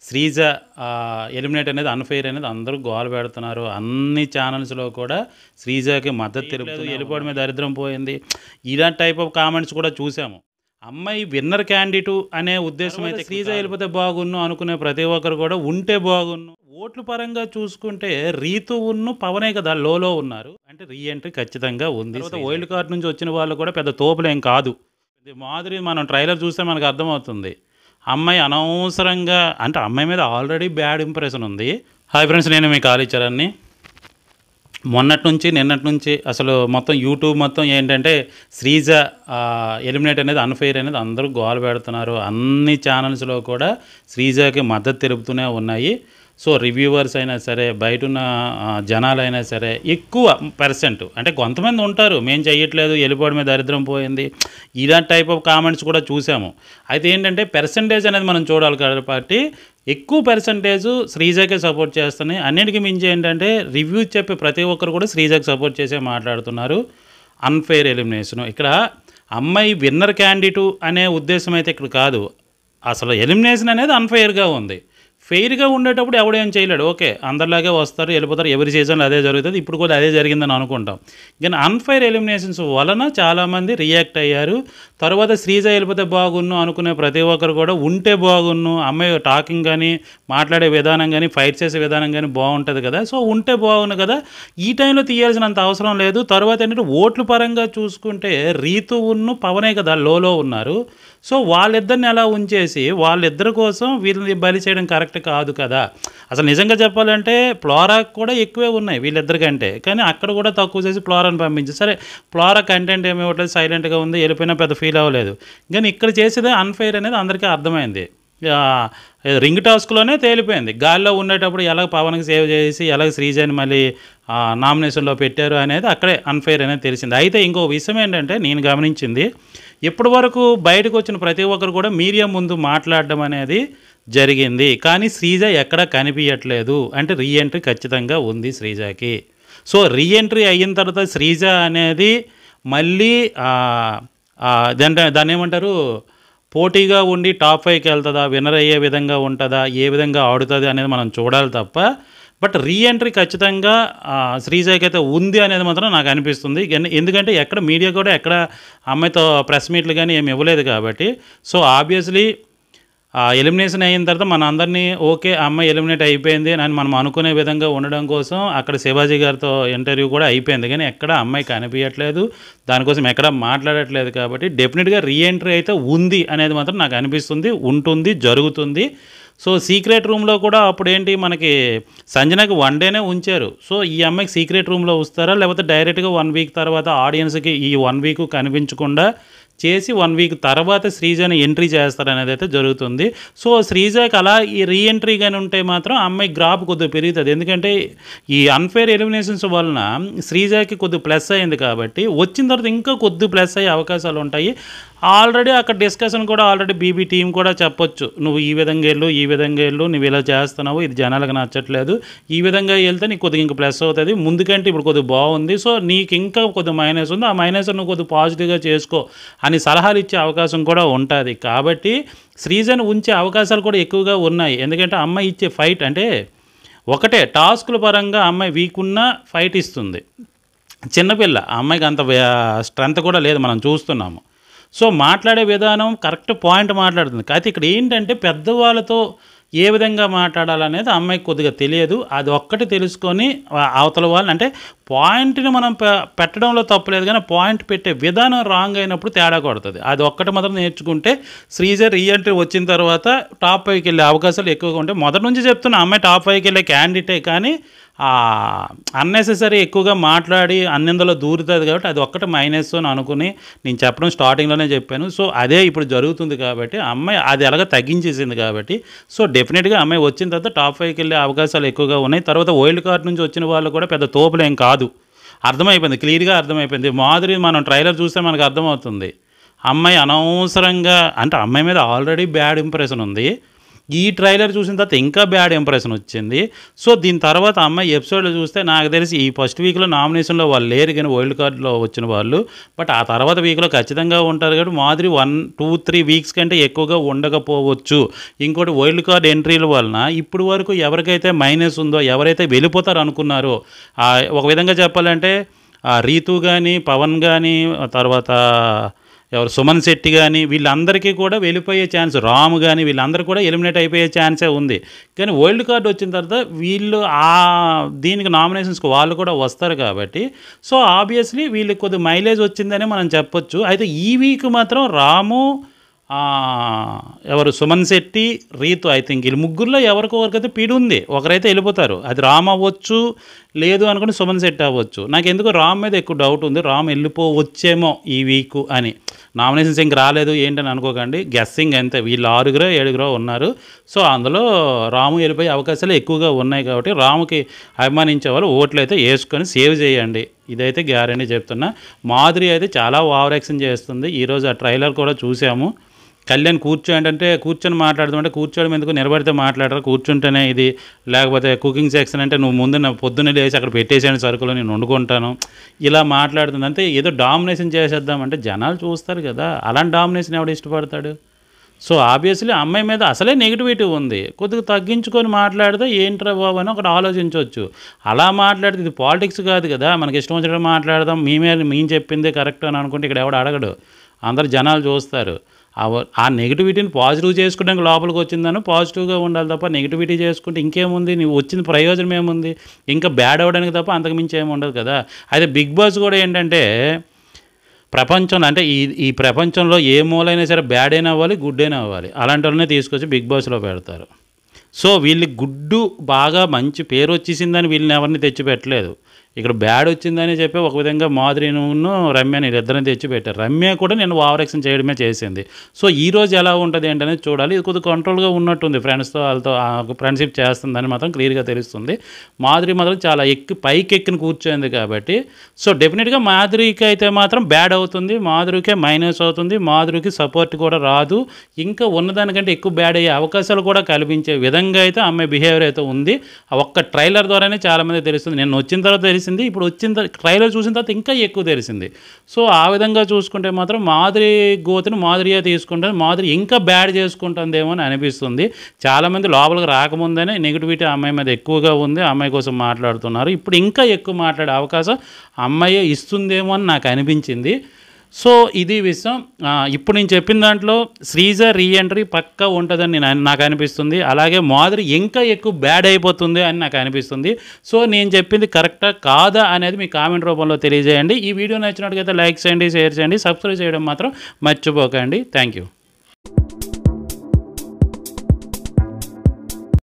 Sreeja eliminate అనేది unfair అనేది అందరూ గోల పెడుతున్నారు. అన్ని ఛానల్స్‌లో కూడా శ్రీజకి మద్దతు తెలుపుతూ వెళ్ళిపోవడమే దరిద్రం పోయింది. ఇలాంటి టైప్ ఆఫ్ కామెంట్స్ కూడా చూసాము. అమ్మాయి విన్నర్ క్యాండిడేటు అనే ఉద్దేశం అయితే శ్రీజ వెళ్ళిపోతే బాగున్ను అనుకునే ప్రతి ఒక్కరు కూడా ఉంటే బాగున్ను. ఓట్ల పరంగా చూసుకుంటే రీతును పవనే కదా లోలో ఉన్నారు. అంటే రీ ఎంట్రీ ఖచ్చితంగా ఉంది. తర్వాత వైల్డ్ కార్డ్ నుంచి వచ్చిన వాళ్ళు కూడా పెద్ద తోపులేం కాదు. మాధురి మనం ట్రైలర్ చూస్తే మనకు అర్థమవుతుంది. అమ్మాయి అనవసరంగా అంటే అమ్మాయి మీద ఆల్రెడీ బ్యాడ్ ఇంప్రెషన్ ఉంది. హాయ్ ఫ్రెండ్స్, నేను మీ కాళీచరణ్ని. మొన్నటి నుంచి నిన్నటి నుంచి అసలు మొత్తం యూట్యూబ్ మొత్తం ఏంటంటే శ్రీజ ఎలిమినేట్ అనేది అన్‌ఫెయిర్ అనేది అందరూ గోల పెడుతున్నారు. అన్ని ఛానల్స్‌లో కూడా శ్రీజకి మద్దతు తెలుపుతూనే ఉన్నాయి. సో రివ్యూవర్స్ అయినా సరే, బయటున్న జనాలైనా సరే ఎక్కువ పర్సెంట్ అంటే కొంతమంది ఉంటారు మేము చేయట్లేదు వెళ్ళిపోవడమే దరిద్రం పోయింది, ఇలాంటి టైప్ ఆఫ్ కామెంట్స్ కూడా చూసాము. అయితే ఏంటంటే పర్సెంటేజ్ అనేది మనం చూడాలి కాబట్టి ఎక్కువ పర్సెంటేజ్ శ్రీజకే సపోర్ట్ చేస్తున్నాయి. అన్నిటికీ మించి ఏంటంటే రివ్యూ చెప్పే ప్రతి ఒక్కరు కూడా శ్రీజకి సపోర్ట్ చేసే మాట్లాడుతున్నారు. అన్‌ఫెయిర్ ఎలిమినేషను ఇక్కడ అమ్మాయి విన్నర్ క్యాండిడేటు అనే ఉద్దేశం అయితే ఇక్కడ కాదు. అసలు ఎలిమినేషన్ అనేది అన్‌ఫెయిర్గా ఉంది. ఫెయిర్గా ఉండేటప్పుడు ఎవడేం చేయలేడు. ఓకే, అందరిలాగే వస్తారు వెళ్ళిపోతారు, ఎవరి సీజన్లో అదే జరుగుతుంది, ఇప్పుడు కూడా అదే జరిగిందని అనుకుంటాం. కానీ అన్‌ఫెయిర్ ఎలిమినేషన్స్ వలన చాలామంది రియాక్ట్ అయ్యారు. తర్వాత శ్రీజ వెళ్ళిపోతే బాగున్ను అనుకునే ప్రతి ఒక్కరు కూడా ఉంటే బాగున్ను, అమ్మాయి టాకింగ్ కానీ మాట్లాడే విధానం కానీ ఫైట్ చేసే విధానం కానీ బాగుంటుంది కదా, సో ఉంటే బాగుండు కదా, ఈ టైంలో తీయాల్సినంత అవసరం లేదు. తర్వాత ఏంటంటే ఓట్ల పరంగా చూసుకుంటే రీతును పవనే కదా లోలో ఉన్నారు. సో వాళ్ళిద్దరిని ఎలా ఉంచేసి వాళ్ళిద్దరి కోసం వీళ్ళని బలి చేయడం కరెక్ట్ కాదు కదా. అసలు నిజంగా చెప్పాలంటే ఫ్లోరా కూడా ఎక్కువే ఉన్నాయి వీళ్ళిద్దరికంటే, కానీ అక్కడ కూడా తక్కువ చేసి ఫ్లోరాని పంపించి సరే ఫ్లోరా కంటెంట్ ఏమి ఇవ్వట్లేదు, సైలెంట్గా ఉంది, వెళ్ళిపోయినా పెద్ద ఫీల్ అవ్వలేదు. కానీ ఇక్కడ చేసేదే అన్‌ఫెయిర్ అనేది అందరికీ అర్థమైంది. రింగ్ టాస్క్లోనే తేలిపోయింది. గాల్లో ఉండేటప్పుడు ఎలాగ పవన్కి సేవ్ చేసి ఎలాగ శ్రీజని మళ్ళీ నామినేషన్లో పెట్టారు అనేది అక్కడే అన్‌ఫెయిర్ అనేది తెలిసింది. అయితే ఇంకో విషయం ఏంటంటే నేను గమనించింది, ఇప్పటి వరకు బయటకు వచ్చిన ప్రతి ఒక్కరు కూడా మీడియా ముందు మాట్లాడడం అనేది జరిగింది. కానీ శ్రీజ ఎక్కడా కనిపించట్లేదు. అంటే రీ ఎంట్రీ ఖచ్చితంగా ఉంది శ్రీజకి. సో రీ ఎంట్రీ అయిన తర్వాత శ్రీజ అనేది మళ్ళీ దాన్ని ఏమంటారు పోటీగా ఉండి టాప్ 5కి వెళ్తుందా, విన్నర్ అయ్యే విధంగా ఉంటుందా, ఏ విధంగా ఆడుతుంది అనేది మనం చూడాలి తప్ప, బట్ రీ ఎంట్రీ ఖచ్చితంగా శ్రీజకి అయితే ఉంది అనేది మాత్రం నాకు అనిపిస్తుంది. ఎందుకంటే ఎక్కడ మీడియా కూడా ఎక్కడ అమ్మాయితో ప్రెస్ మీట్లు కానీ ఏమి ఇవ్వలేదు కాబట్టి. సో ఆబ్వియస్లీ ఎలిమినేషన్ అయిన తర్వాత మన అందరినీ ఓకే అమ్మాయి ఎలిమినేట్ అయిపోయింది అని మనం అనుకునే విధంగా ఉండడం కోసం అక్కడ శివాజీ గారితో ఇంటర్వ్యూ కూడా అయిపోయింది. కానీ ఎక్కడ అమ్మాయి కనిపించట్లేదు, దానికోసం ఎక్కడ మాట్లాడట్లేదు. కాబట్టి డెఫినెట్గా రీ ఎంట్రీ అయితే ఉంది అనేది మాత్రం నాకు అనిపిస్తుంది, ఉంటుంది, జరుగుతుంది. సో సీక్రెట్ రూమ్లో కూడా అప్పుడు ఏంటి మనకి సంజనకి 1 డేనే ఉంచారు. సో ఈ అమ్మాయికి సీక్రెట్ రూమ్లో వస్తారా లేకపోతే డైరెక్ట్గా 1 వీక్ తర్వాత ఆడియన్స్కి ఈ 1 వీక్ కనిపించకుండా చేసి 1 వీక్ తర్వాత శ్రీజని ఎంట్రీ చేస్తారనేది అయితే జరుగుతుంది. సో శ్రీజకి అలా ఈ రీ ఎంట్రీ కానీ ఉంటే మాత్రం అమ్మాయి గ్రాఫ్ కొద్దిగా పెరుగుతుంది. ఎందుకంటే ఈ అన్‌ఫెయిర్ ఎలిమినేషన్స్ వలన శ్రీజకి కొద్దిగా ప్లస్ అయింది కాబట్టి వచ్చిన తర్వాత ఇంకా కొద్దిగా ప్లస్ అయ్యే అవకాశాలు ఉంటాయి. ఆల్రెడీ అక్కడ డిస్కషన్ కూడా ఆల్రెడీ బీబీ టీం కూడా చెప్పొచ్చు, నువ్వు ఈ విధంగా వెళ్ళు, ఈ విధంగా వెళ్ళు, నువ్వు ఇలా చేస్తున్నావు, ఇది జనాలకు నచ్చట్లేదు, ఈ విధంగా వెళ్తే నీకు కొద్దిగా ఇంకా ప్లస్ అవుతుంది, ముందుకంటే ఇప్పుడు కొద్దిగా బాగుంది, సో నీకు ఇంకా కొద్దిగా మైనస్ ఉంది, ఆ మైనస్ నువ్వు కొద్దిగా పాజిటివ్గా చేసుకో అని సలహాలు ఇచ్చే అవకాశం కూడా ఉంటుంది. కాబట్టి శ్రీజని ఉంచే అవకాశాలు కూడా ఎక్కువగా ఉన్నాయి. ఎందుకంటే అమ్మాయి ఇచ్చే ఫైట్ అంటే ఒకటే టాస్కుల పరంగా అమ్మాయి వీక్ ఉన్న ఫైట్ ఇస్తుంది. చిన్నపిల్ల అమ్మాయికి అంత స్ట్రెంత్ కూడా లేదు, మనం చూస్తున్నాము. సో మాట్లాడే విధానం కరెక్ట్ పాయింట్ మాట్లాడుతుంది. అయితే ఇక్కడ ఏంటంటే పెద్దవాళ్ళతో ఏ విధంగా మాట్లాడాలనేది అమ్మాయికి కొద్దిగా తెలియదు. అది ఒక్కటి తెలుసుకొని అవతల వాళ్ళు అంటే పాయింట్ని మనం పెట్టడంలో తప్పలేదు, కానీ పాయింట్ పెట్టే విధానం రాంగ్ అయినప్పుడు తేడా కొడుతుంది. అది ఒక్కటి మాత్రం నేర్చుకుంటే శ్రీజ రీ ఎంట్రీ వచ్చిన తర్వాత టాప్ 5కి వెళ్ళే అవకాశాలు ఎక్కువగా ఉంటాయి. మొదటి నుంచి చెప్తున్నా అమ్మాయి టాప్ 5కి వెళ్ళే క్యాండిడేటే, కానీ అన్నెసెసరీ ఎక్కువగా మాట్లాడి అన్నిందులో దూరుతుంది కాబట్టి అది ఒక్కటి మైనస్ అని అనుకుని నేను చెప్పడం స్టార్టింగ్లోనే చెప్పాను. సో అదే ఇప్పుడు జరుగుతుంది కాబట్టి అమ్మాయి అది ఎలాగ తగ్గించేసింది కాబట్టి సో డెఫినెట్గా అమ్మాయి వచ్చిన తర్వాత టాప్ 5కి వెళ్ళే అవకాశాలు ఎక్కువగా ఉన్నాయి. తర్వాత వైల్డ్ కార్డ్ నుంచి వచ్చిన వాళ్ళు కూడా పెద్ద తోపులేం కాదు, అర్థమైపోయింది, క్లియర్గా అర్థమైపోయింది. మాధురి మనం ట్రైలర్ చూస్తే మనకు అర్థమవుతుంది. అమ్మాయి అనవసరంగా అంటే అమ్మాయి మీద ఆల్రెడీ బ్యాడ్ ఇంప్రెషన్ ఉంది. ఈ ట్రైలర్ చూసిన తర్వాత ఇంకా బ్యాడ్ ఇంప్రెషన్ వచ్చింది. సో దీని తర్వాత అమ్మాయి ఎపిసోడ్లో చూస్తే నాకు తెలిసి ఈ ఫస్ట్ వీక్లో నామినేషన్లో వాళ్ళు లేరు కానీ వైల్డ్ కార్డ్లో వచ్చిన వాళ్ళు, బట్ ఆ తర్వాత వీక్లో ఖచ్చితంగా ఉంటారు కాబట్టి మాధురి 1-2-3 వీక్స్ కంటే ఎక్కువగా ఉండకపోవచ్చు. ఇంకోటి వైల్డ్ కార్డ్ ఎంట్రీల వలన ఇప్పుడు వరకు ఎవరికైతే మైనస్ ఉందో, ఎవరైతే వెళ్ళిపోతారు అనుకున్నారో, ఒక విధంగా చెప్పాలంటే రీతు కానీ, పవన్ కానీ, తర్వాత ఎవరు సుమన్ శెట్టి కానీ, వీళ్ళందరికీ కూడా వెళ్ళిపోయే ఛాన్స్, రాము కానీ వీళ్ళందరూ కూడా ఎలిమినేట్ అయిపోయే ఛాన్సే ఉంది. కానీ వైల్డ్ కార్డ్ వచ్చిన తర్వాత వీళ్ళు దీనికి నామినేషన్స్కి వాళ్ళు కూడా వస్తారు కాబట్టి సో ఆబ్వియస్లీ వీళ్ళకి కొద్దిగా మైలేజ్ వచ్చిందని మనం చెప్పొచ్చు. అయితే ఈ వీక్ మాత్రం రాము, ఎవరు సుమన్ శెట్టి, రీతు, ఐ థింక్ వీళ్ళు ముగ్గురులో ఎవరికొకరికైతే పీడి ఉంది. ఒకరైతే వెళ్ళిపోతారు, అది రామ్ అవ్వచ్చు, లేదు అనుకుని సుమన్ శెట్టి అవ్వచ్చు. నాకు ఎందుకు రామ్ మీద ఎక్కువ డౌట్ ఉంది, రామ్ వెళ్ళిపోవచ్చేమో ఈ వీక్ అని. నామినేషన్స్ ఇంక రాలేదు ఏంటని అనుకోకండి, గెస్సింగ్ అంతే. వీళ్ళు 6-7 ఉన్నారు. సో అందులో రాము వెళ్ళిపోయే అవకాశాలు ఎక్కువగా ఉన్నాయి కాబట్టి రాముకి అభిమానించే వాళ్ళు ఓట్లు అయితే వేసుకొని సేవ్ చేయండి, ఇదైతే గ్యారెంటీ చెప్తున్నా. మాధురి అయితే చాలా ఓవర్ యాక్షన్ చేస్తుంది. ఈరోజు ఆ ట్రైలర్ కూడా చూసాము. కళ్యాణ్ కూర్చోంటే కూర్చొని మాట్లాడుతుంటే కూర్చోవడం ఎందుకు, నిలబడితే మాట్లాడరు, కూర్చుంటేనే ఇది, లేకపోతే కుకింగ్ సెక్షన్ అంటే నువ్వు ముందు పొద్దున్నే లేచి అక్కడ పెట్టేసాను సరుకులు, నేను వండుకుంటాను, ఇలా మాట్లాడుతుంది. అంతే ఏదో డామినేషన్ చేసేద్దామంటే జనాలు చూస్తారు కదా, అలాంటి డామినేషన్ ఎవడు ఇష్టపడతాడు? సో ఆబ్వియస్లీ అమ్మాయి మీద అసలే నెగిటివిటీ ఉంది, కొద్దిగా తగ్గించుకొని మాట్లాడితే ఏంట్రా బాబు అని ఒకటి ఆలోచించవచ్చు. అలా మాట్లాడితే ఇది పాలిటిక్స్ కాదు కదా, మనకి ఇష్టం వచ్చినట్టు మాట్లాడదాం, మేము చెప్పిందే కరెక్ట్ అని అనుకుంటే ఇక్కడ ఎవడు అడగడు, అందరు జనాలు చూస్తారు. ఆ నెగిటివిటీని పాజిటివ్ చేసుకోవడానికి లోపలికి వచ్చిందని పాజిటివ్గా ఉండాలి తప్ప నెగిటివిటీ చేసుకుంటే ఇంకేముంది, నువ్వు వచ్చిన ప్రయోజనం ఏముంది, ఇంకా బ్యాడ్ అవ్వడానికి తప్ప అంతకుమించి ఏమి ఉండదు కదా. అయితే బిగ్ బాస్ కూడా ఏంటంటే ప్రపంచంలో అంటే ఈ ప్రపంచంలో ఏ మూలైనా సరే బ్యాడ్ అయినా అవ్వాలి, గుడ్ అయినా అవ్వాలి, అలాంటి వాళ్ళనే తీసుకొచ్చి బిగ్ బాస్లో పెడతారు. సో వీళ్ళకి గుడ్డు బాగా మంచి పేరు వచ్చేసిందని వీళ్ళని ఎవరిని తెచ్చిపెట్టలేదు, ఇక్కడ బ్యాడ్ వచ్చిందని చెప్పి ఒక విధంగా మాధురిను రమ్యని ఇద్దరిని తెచ్చిపెట్టారు. రమ్య కూడా నేను ఓవర్ యాక్షన్ చేయడమే చేసింది. సో ఈరోజు ఎలా ఉంటుంది ఏంటనేది చూడాలి. ఇది కొద్దిగా కంట్రోల్గా ఉన్నట్టుంది, ఫ్రెండ్స్తో వాళ్ళతో ఫ్రెండ్షిప్ చేస్తుందని మాత్రం క్లియర్గా తెలుస్తుంది. మాధురి మాత్రం చాలా పైకి ఎక్కిన కూర్చోయింది కాబట్టి సో డెఫినెట్గా మాధురికి అయితే మాత్రం బ్యాడ్ అవుతుంది, మాధురికే మైనస్ అవుతుంది, మాధురికి సపోర్ట్ కూడా రాదు, ఇంకా ఉన్నదానికంటే ఎక్కువ బ్యాడ్ అయ్యే అవకాశాలు కూడా కల్పించే విధంగా అయితే అమ్మాయి బిహేవియర్ అయితే ఉంది. ఆ ఒక్క ట్రైలర్ ద్వారానే చాలామంది తెలుస్తుంది. నేను వచ్చిన తర్వాత తెలిసింది, ఇప్పుడు వచ్చిన ట్రైలర్ చూసిన తర్వాత ఇంకా ఎక్కువ తెలిసింది. సో ఆ విధంగా చూసుకుంటే మాత్రం మాధురి గోతును మాధురియే తీసుకుంటే మాధురి ఇంకా బ్యాడ్ చేసుకుంటుందేమో అని అనిపిస్తుంది. చాలామంది లోపలికి రాకముందనే నెగిటివిటీ అమ్మాయి మీద ఎక్కువగా ఉంది, అమ్మాయి కోసం మాట్లాడుతున్నారు. ఇప్పుడు ఇంకా ఎక్కువ మాట్లాడే అవకాశం అమ్మాయి ఇస్తుందేమో అని నాకు అనిపించింది. సో ఇది విషయం. ఇప్పుడు నేను చెప్పిన దాంట్లో శ్రీజ రీఎంట్రీ పక్కా ఉంటుందని నాకు అనిపిస్తుంది. అలాగే మాధురి ఇంకా ఎక్కువ బ్యాడ్ అయిపోతుంది అని నాకు అనిపిస్తుంది. సో నేను చెప్పింది కరెక్టా కాదా అనేది మీ కామెంట్ రూపంలో తెలియజేయండి. ఈ వీడియో నచ్చినట్టుగైతే లైక్ చేయండి, షేర్ చేయండి, సబ్స్క్రైబ్ చేయడం మాత్రం మర్చిపోకండి. Thank you.